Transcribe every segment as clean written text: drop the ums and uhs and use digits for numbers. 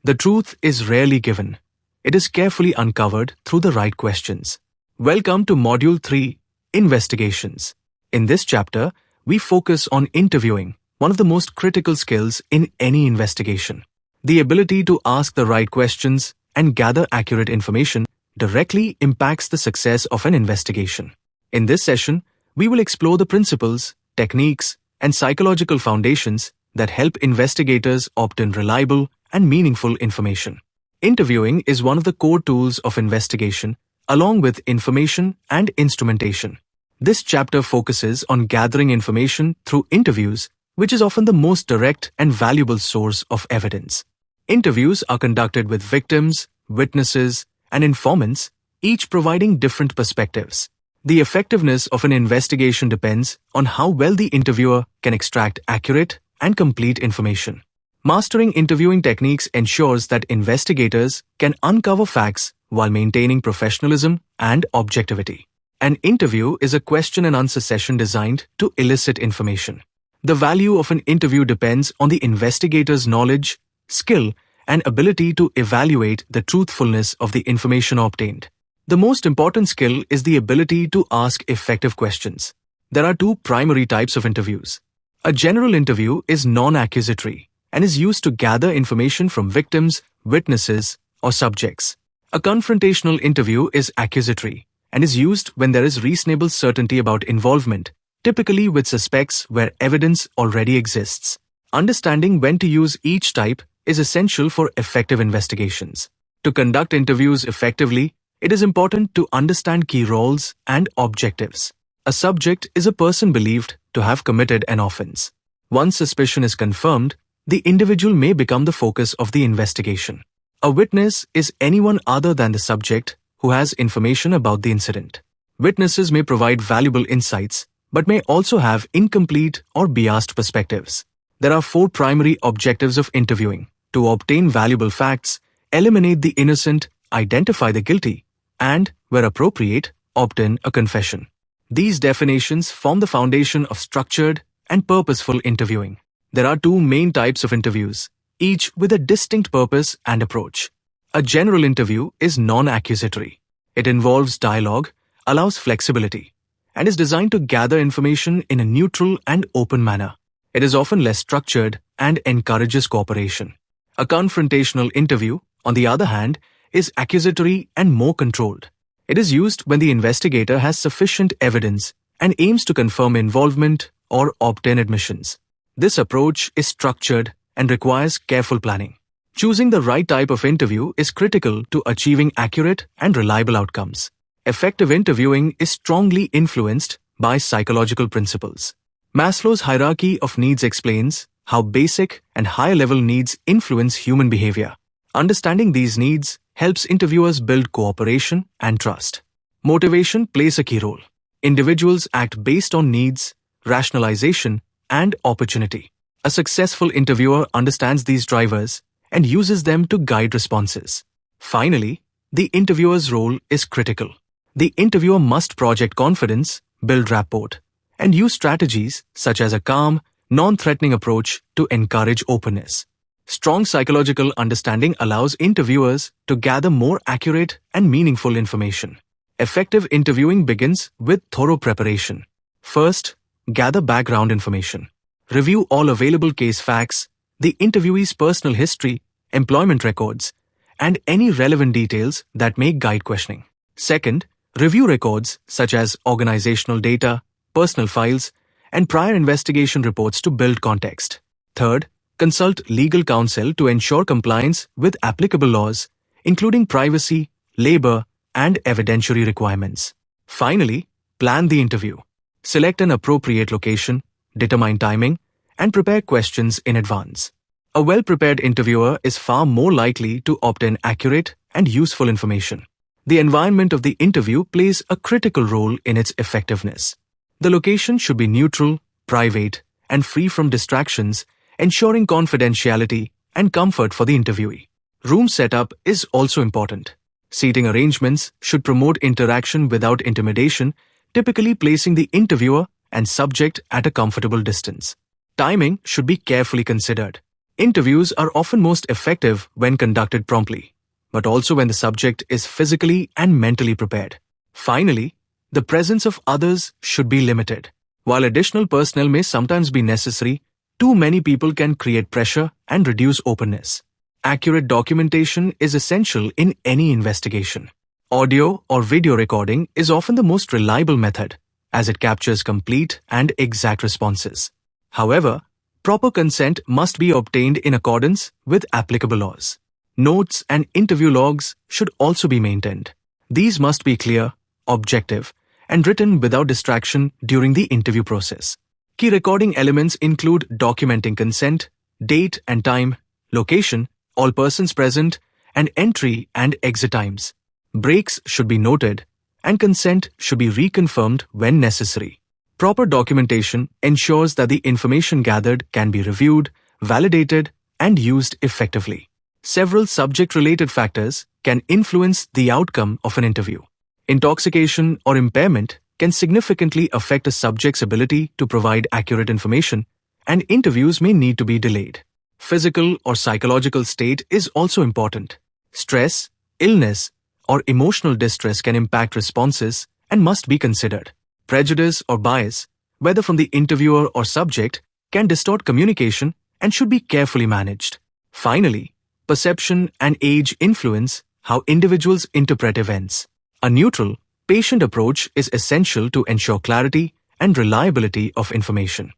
The truth is rarely given. It is carefully uncovered through the right questions. Welcome to Module 3, Investigations. In this chapter, we focus on interviewing, one of the most critical skills in any investigation. The ability to ask the right questions and gather accurate information directly impacts the success of an investigation. In this session, we will explore the principles, techniques, and psychological foundations that help investigators obtain reliable and meaningful information. Interviewing is one of the core tools of investigation, along with information and instrumentation. This chapter focuses on gathering information through interviews, which is often the most direct and valuable source of evidence. Interviews are conducted with victims, witnesses, and informants, each providing different perspectives. The effectiveness of an investigation depends on how well the interviewer can extract accurate and complete information. Mastering interviewing techniques ensures that investigators can uncover facts while maintaining professionalism and objectivity. An interview is a question and answer session designed to elicit information. The value of an interview depends on the investigator's knowledge, skill, and ability to evaluate the truthfulness of the information obtained. The most important skill is the ability to ask effective questions. There are two primary types of interviews. A general interview is non-accusatory and is used to gather information from victims, witnesses, or subjects. A confrontational interview is accusatory and is used when there is reasonable certainty about involvement, typically with suspects where evidence already exists. Understanding when to use each type is essential for effective investigations. To conduct interviews effectively, it is important to understand key roles and objectives. A subject is a person believed to have committed an offense. Once suspicion is confirmed, the individual may become the focus of the investigation. A witness is anyone other than the subject who has information about the incident. Witnesses may provide valuable insights, but may also have incomplete or biased perspectives. There are four primary objectives of interviewing: to obtain valuable facts, eliminate the innocent, identify the guilty, and, where appropriate, obtain a confession. These definitions form the foundation of structured and purposeful interviewing. There are two main types of interviews, each with a distinct purpose and approach. A general interview is non-accusatory. It involves dialogue, allows flexibility, and is designed to gather information in a neutral and open manner. It is often less structured and encourages cooperation. A confrontational interview, on the other hand, is accusatory and more controlled. It is used when the investigator has sufficient evidence and aims to confirm involvement or obtain admissions. This approach is structured and requires careful planning. Choosing the right type of interview is critical to achieving accurate and reliable outcomes. Effective interviewing is strongly influenced by psychological principles. Maslow's hierarchy of needs explains how basic and higher-level needs influence human behavior. Understanding these needs helps interviewers build cooperation and trust. Motivation plays a key role. Individuals act based on needs, rationalization, and opportunity. A successful interviewer understands these drivers and uses them to guide responses. Finally, the interviewer's role is critical. The interviewer must project confidence, build rapport, and use strategies such as a calm, non-threatening approach to encourage openness. Strong psychological understanding allows interviewers to gather more accurate and meaningful information. Effective interviewing begins with thorough preparation. First, gather background information. Review all available case facts, the interviewee's personal history, employment records, and any relevant details that may guide questioning. Second, review records such as organizational data, personal files, and prior investigation reports to build context. Third, consult legal counsel to ensure compliance with applicable laws, including privacy, labor, and evidentiary requirements. Finally, plan the interview. Select an appropriate location, determine timing, and prepare questions in advance. A well-prepared interviewer is far more likely to obtain accurate and useful information. The environment of the interview plays a critical role in its effectiveness. The location should be neutral, private, and free from distractions, ensuring confidentiality and comfort for the interviewee. Room setup is also important. Seating arrangements should promote interaction without intimidation, typically placing the interviewer and subject at a comfortable distance. Timing should be carefully considered. Interviews are often most effective when conducted promptly, but also when the subject is physically and mentally prepared. Finally, the presence of others should be limited. While additional personnel may sometimes be necessary, too many people can create pressure and reduce openness. Accurate documentation is essential in any investigation. Audio or video recording is often the most reliable method, as it captures complete and exact responses. However, proper consent must be obtained in accordance with applicable laws. Notes and interview logs should also be maintained. These must be clear, objective, and written without distraction during the interview process. Key recording elements include documenting consent, date and time, location, all persons present, and entry and exit times. Breaks should be noted, and consent should be reconfirmed when necessary. Proper documentation ensures that the information gathered can be reviewed, validated, and used effectively. Several subject-related factors can influence the outcome of an interview. Intoxication or impairment can significantly affect a subject's ability to provide accurate information, and interviews may need to be delayed. Physical or psychological state is also important. Stress, illness, or emotional distress can impact responses and must be considered. Prejudice or bias, whether from the interviewer or subject, can distort communication and should be carefully managed. Finally, perception and age influence how individuals interpret events. A neutral, patient approach is essential to ensure clarity and reliability of information.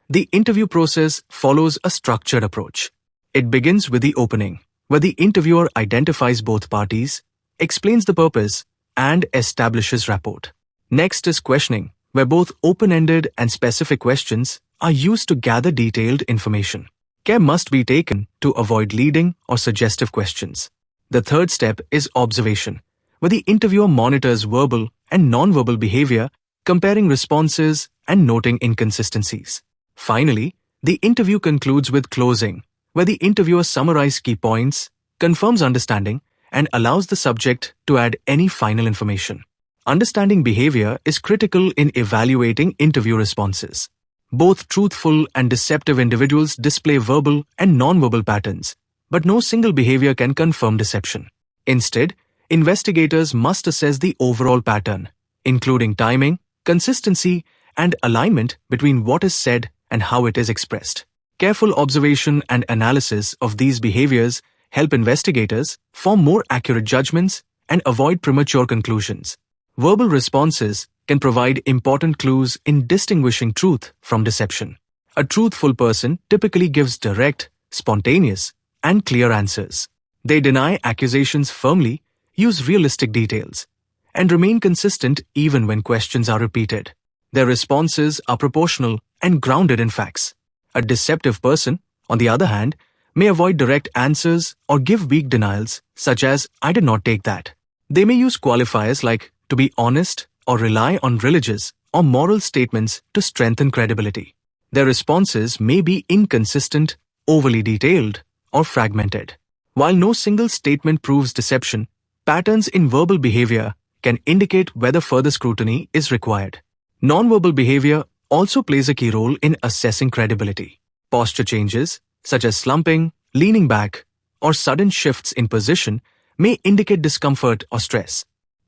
The interview process follows a structured approach. It begins with the opening, where the interviewer identifies both parties, explains the purpose, and establishes rapport. Next is questioning, where both open-ended and specific questions are used to gather detailed information. Care must be taken to avoid leading or suggestive questions. The third step is observation, where the interviewer monitors verbal and non-verbal behavior, comparing responses and noting inconsistencies. Finally, the interview concludes with closing, where the interviewer summarizes key points, confirms understanding, and allows the subject to add any final information. Understanding behavior is critical in evaluating interview responses. Both truthful and deceptive individuals display verbal and non-verbal patterns, but no single behavior can confirm deception. Instead, investigators must assess the overall pattern, including timing, consistency, and alignment between what is said and how it is expressed. Careful observation and analysis of these behaviors help investigators form more accurate judgments and avoid premature conclusions. Verbal responses can provide important clues in distinguishing truth from deception. A truthful person typically gives direct, spontaneous, and clear answers. They deny accusations firmly, use realistic details, and remain consistent even when questions are repeated. Their responses are proportional and grounded in facts. A deceptive person, on the other hand, may avoid direct answers or give weak denials, such as, "I did not take that." They may use qualifiers like "to be honest" or rely on religious or moral statements to strengthen credibility. Their responses may be inconsistent, overly detailed, or fragmented. While no single statement proves deception, patterns in verbal behavior can indicate whether further scrutiny is required. Nonverbal behavior also plays a key role in assessing credibility. Posture changes, such as slumping, leaning back, or sudden shifts in position, may indicate discomfort or stress.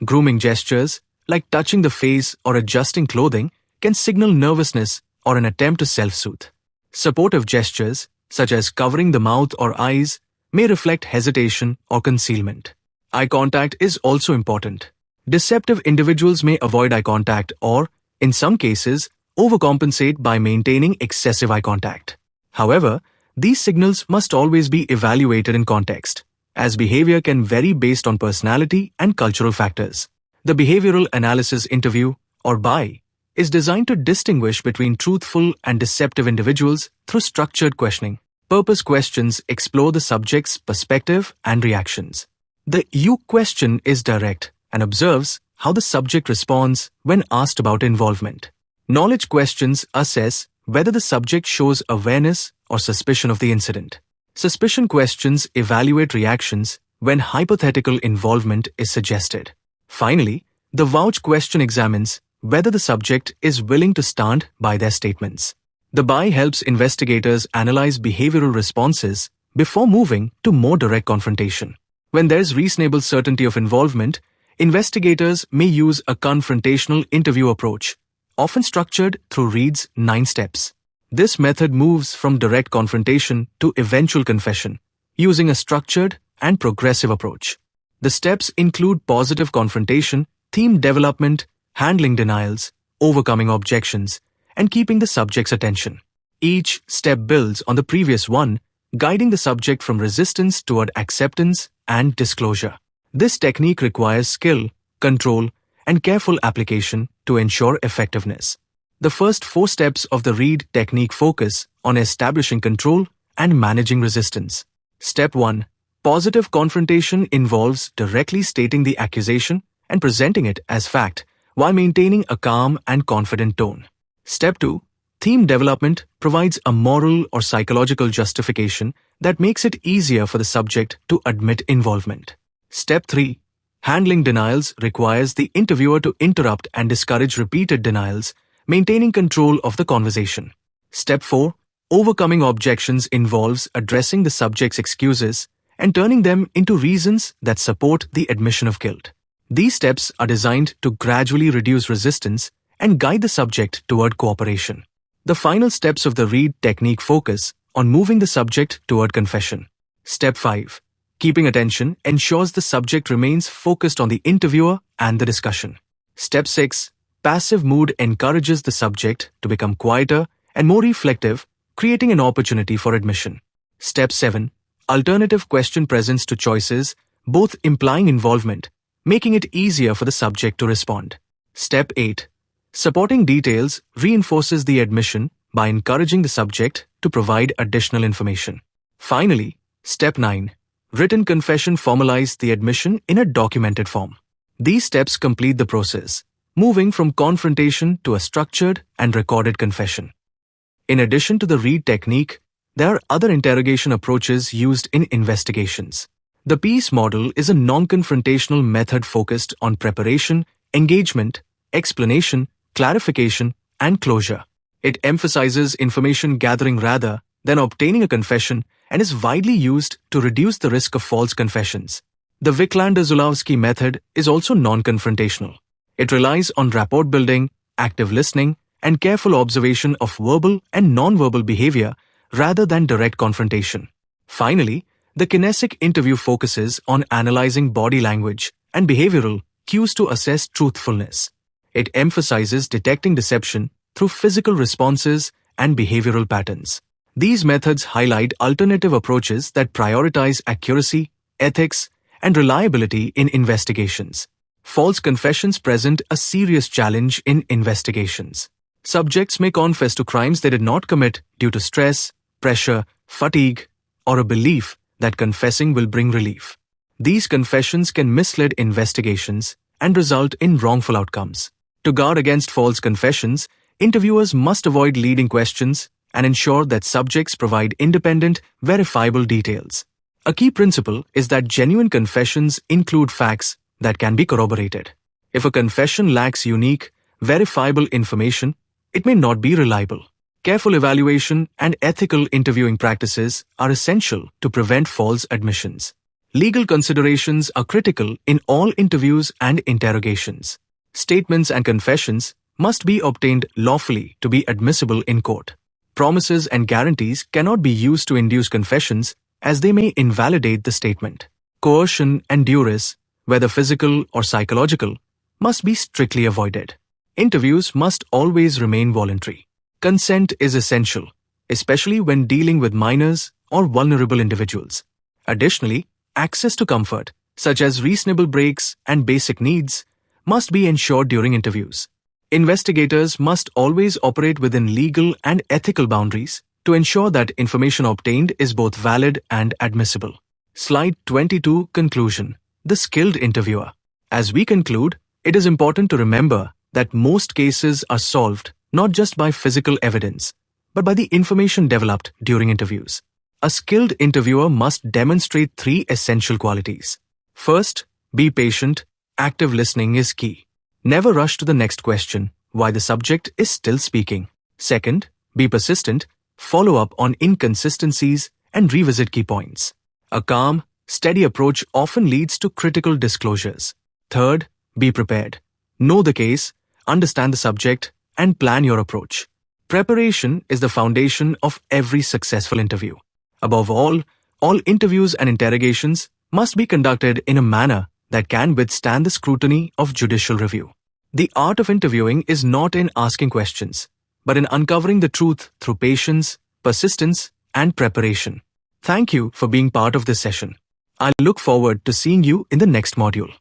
Grooming gestures, like touching the face or adjusting clothing, can signal nervousness or an attempt to self-soothe. Supportive gestures, such as covering the mouth or eyes, may reflect hesitation or concealment. Eye contact is also important. Deceptive individuals may avoid eye contact or, in some cases, overcompensate by maintaining excessive eye contact. However, these signals must always be evaluated in context, as behavior can vary based on personality and cultural factors. The behavioral analysis interview, or BAI, is designed to distinguish between truthful and deceptive individuals through structured questioning. Purpose questions explore the subject's perspective and reactions. The U question is direct and observes how the subject responds when asked about involvement. Knowledge questions assess whether the subject shows awareness or suspicion of the incident. Suspicion questions evaluate reactions when hypothetical involvement is suggested. Finally, the vouch question examines whether the subject is willing to stand by their statements. The buy helps investigators analyze behavioral responses before moving to more direct confrontation. When there's reasonable certainty of involvement, investigators may use a confrontational interview approach, often structured through Reid's 9 steps. This method moves from direct confrontation to eventual confession, using a structured and progressive approach. The steps include positive confrontation, theme development, handling denials, overcoming objections, and keeping the subject's attention. Each step builds on the previous one, guiding the subject from resistance toward acceptance and disclosure. This technique requires skill, control, and careful application to ensure effectiveness. The first 4 steps of the Reid technique focus on establishing control and managing resistance. Step 1. Positive confrontation involves directly stating the accusation and presenting it as fact, while maintaining a calm and confident tone. Step 2. Theme development provides a moral or psychological justification that makes it easier for the subject to admit involvement. Step 3. Handling denials requires the interviewer to interrupt and discourage repeated denials, maintaining control of the conversation. Step 4. Overcoming objections involves addressing the subject's excuses and turning them into reasons that support the admission of guilt. These steps are designed to gradually reduce resistance and guide the subject toward cooperation. The final steps of the Reid technique focus on moving the subject toward confession. Step 5. Keeping attention ensures the subject remains focused on the interviewer and the discussion. Step 6. Passive mood encourages the subject to become quieter and more reflective, creating an opportunity for admission. Step 7. Alternative question presents to choices, both implying involvement, making it easier for the subject to respond. Step 8. Supporting details reinforces the admission by encouraging the subject to provide additional information. Finally, Step 9. Written confession formalizes the admission in a documented form. These steps complete the process, moving from confrontation to a structured and recorded confession. In addition to the Reid technique, there are other interrogation approaches used in investigations. The PEACE model is a non-confrontational method focused on preparation, engagement, explanation, clarification, and closure. It emphasizes information gathering rather than obtaining a confession and is widely used to reduce the risk of false confessions. The Wiklander-Zulawski method is also non-confrontational. It relies on rapport building, active listening, and careful observation of verbal and non-verbal behavior rather than direct confrontation. Finally, the kinesic interview focuses on analyzing body language and behavioral cues to assess truthfulness. It emphasizes detecting deception through physical responses and behavioral patterns. These methods highlight alternative approaches that prioritize accuracy, ethics, and reliability in investigations. False confessions present a serious challenge in investigations. Subjects may confess to crimes they did not commit due to stress, pressure, fatigue, or a belief that confessing will bring relief. These confessions can mislead investigations and result in wrongful outcomes. To guard against false confessions, interviewers must avoid leading questions and ensure that subjects provide independent, verifiable details. A key principle is that genuine confessions include facts that can be corroborated. If a confession lacks unique, verifiable information, it may not be reliable. Careful evaluation and ethical interviewing practices are essential to prevent false admissions. Legal considerations are critical in all interviews and interrogations. Statements and confessions must be obtained lawfully to be admissible in court. Promises and guarantees cannot be used to induce confessions as they may invalidate the statement. Coercion and duress, whether physical or psychological, must be strictly avoided. Interviews must always remain voluntary. Consent is essential, especially when dealing with minors or vulnerable individuals. Additionally, access to comfort, such as reasonable breaks and basic needs, must be ensured during interviews. Investigators must always operate within legal and ethical boundaries to ensure that information obtained is both valid and admissible. Slide 22. Conclusion. The skilled interviewer. As we conclude, it is important to remember that most cases are solved not just by physical evidence, but by the information developed during interviews. A skilled interviewer must demonstrate 3 essential qualities. First, be patient. Active listening is key. Never rush to the next question while the subject is still speaking. Second, Be persistent, follow up on inconsistencies, and revisit key points. A calm, steady approach often leads to critical disclosures. Third, be prepared. Know the case, understand the subject, and plan your approach. Preparation is the foundation of every successful interview. Above all interviews and interrogations must be conducted in a manner that can withstand the scrutiny of judicial review. The art of interviewing is not in asking questions, but in uncovering the truth through patience, persistence, and preparation. Thank you for being part of this session. I look forward to seeing you in the next module.